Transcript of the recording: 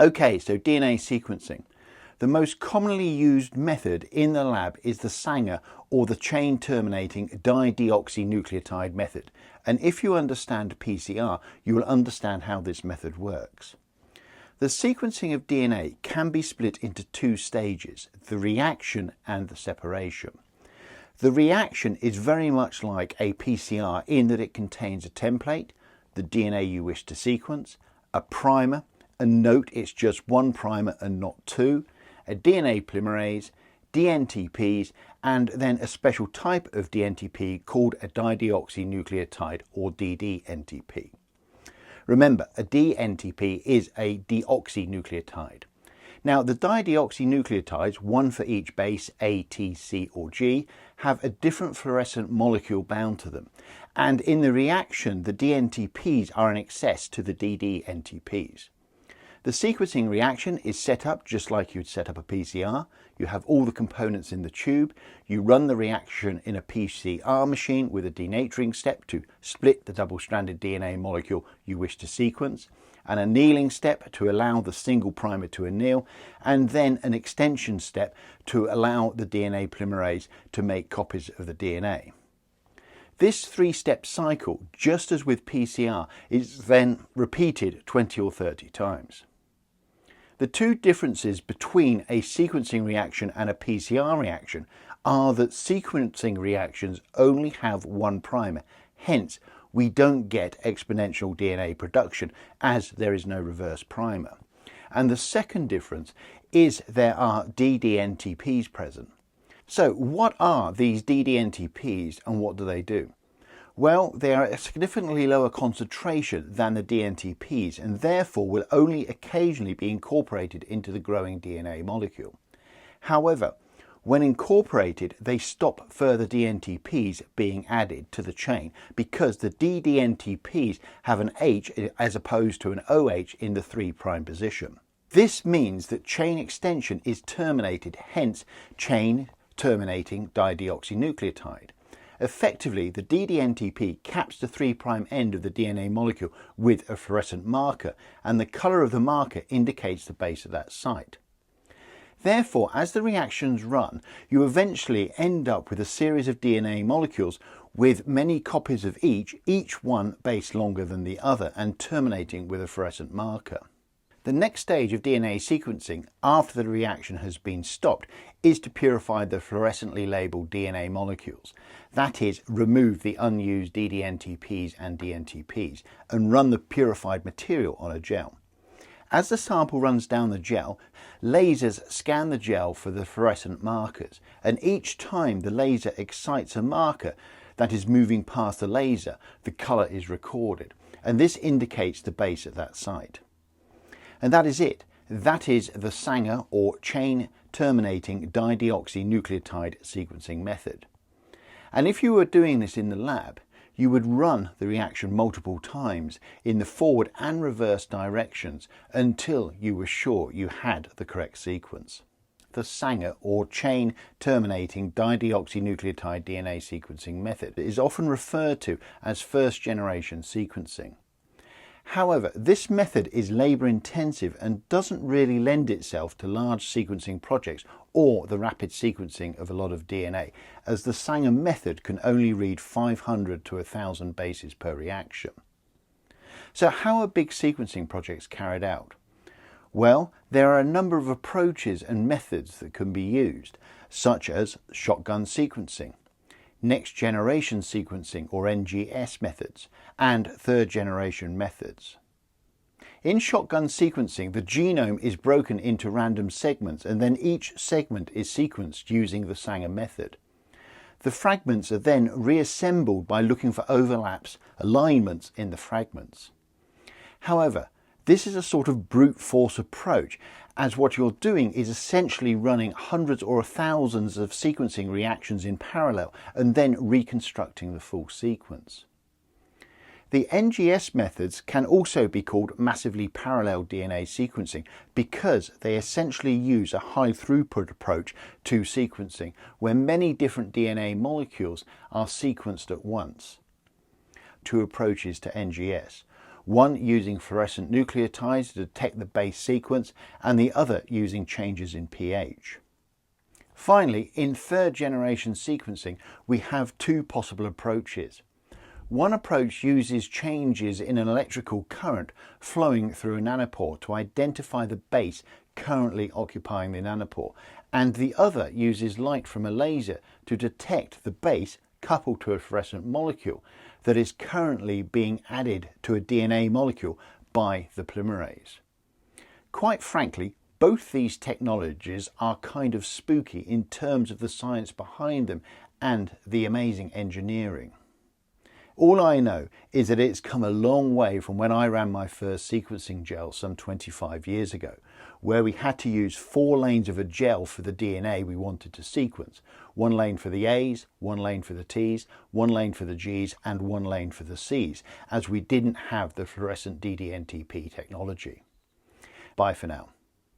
Okay, so DNA sequencing. The most commonly used method in the lab is the Sanger or the chain-terminating dideoxynucleotide method. And if you understand PCR, you will understand how this method works. The sequencing of DNA can be split into two stages, the reaction and the separation. The reaction is very much like a PCR in that it contains a template, the DNA you wish to sequence, a primer, and note it's just one primer and not two, a DNA polymerase, ddNTPs, and then a special type of dNTP called a dideoxynucleotide or ddNTP. Remember, a dNTP is a deoxynucleotide. Now, the dideoxynucleotides, one for each base, A, T, C or G, have a different fluorescent molecule bound to them. And in the reaction, the dNTPs are in excess to the ddNTPs. The sequencing reaction is set up just like you'd set up a PCR. You have all the components in the tube. You run the reaction in a PCR machine with a denaturing step to split the double-stranded DNA molecule you wish to sequence, an annealing step to allow the single primer to anneal, and then an extension step to allow the DNA polymerase to make copies of the DNA. This three-step cycle, just as with PCR, is then repeated 20 or 30 times. The two differences between a sequencing reaction and a PCR reaction are that sequencing reactions only have one primer. Hence, we don't get exponential DNA production as there is no reverse primer. And the second difference is there are ddNTPs present. So what are these ddNTPs and what do they do? Well, they are a significantly lower concentration than the dNTPs and therefore will only occasionally be incorporated into the growing DNA molecule. However, when incorporated, they stop further dNTPs being added to the chain because the ddNTPs have an H as opposed to an OH in the 3' position. This means that chain extension is terminated, hence chain-terminating dideoxynucleotide. Effectively, the ddNTP caps the 3' end of the DNA molecule with a fluorescent marker, and the colour of the marker indicates the base of that site. Therefore, as the reactions run, you eventually end up with a series of DNA molecules with many copies of each one base longer than the other and terminating with a fluorescent marker. The next stage of DNA sequencing after the reaction has been stopped is to purify the fluorescently labelled DNA molecules. That is, remove the unused ddNTPs and dNTPs and run the purified material on a gel. As the sample runs down the gel, lasers scan the gel for the fluorescent markers, and each time the laser excites a marker that is moving past the laser, the colour is recorded, and this indicates the base at that site. And that is it. That is the Sanger or chain-terminating dideoxynucleotide sequencing method. And if you were doing this in the lab, you would run the reaction multiple times in the forward and reverse directions until you were sure you had the correct sequence. The Sanger or chain-terminating dideoxynucleotide DNA sequencing method is often referred to as first-generation sequencing. However, this method is labour intensive and doesn't really lend itself to large sequencing projects or the rapid sequencing of a lot of DNA, as the Sanger method can only read 500 to 1,000 bases per reaction. So how are big sequencing projects carried out? Well, there are a number of approaches and methods that can be used, such as shotgun sequencing, next generation sequencing or NGS methods, and third generation methods. In shotgun sequencing, the genome is broken into random segments and then each segment is sequenced using the Sanger method. The fragments are then reassembled by looking for overlaps, alignments in the fragments. However, this is a sort of brute force approach, as what you're doing is essentially running hundreds or thousands of sequencing reactions in parallel and then reconstructing the full sequence. The NGS methods can also be called massively parallel DNA sequencing because they essentially use a high throughput approach to sequencing where many different DNA molecules are sequenced at once. Two approaches to NGS. one using fluorescent nucleotides to detect the base sequence and the other using changes in pH. Finally, in third generation sequencing, we have two possible approaches. One approach uses changes in an electrical current flowing through a nanopore to identify the base currently occupying the nanopore, and the other uses light from a laser to detect the base coupled to a fluorescent molecule that is currently being added to a DNA molecule by the polymerase. Quite frankly, both these technologies are kind of spooky in terms of the science behind them and the amazing engineering. All I know is that it's come a long way from when I ran my first sequencing gel some 25 years ago, where we had to use 4 lanes of a gel for the DNA we wanted to sequence. 1 lane for the A's, 1 lane for the T's, 1 lane for the G's, and 1 lane for the C's, as we didn't have the fluorescent ddNTP technology. Bye for now.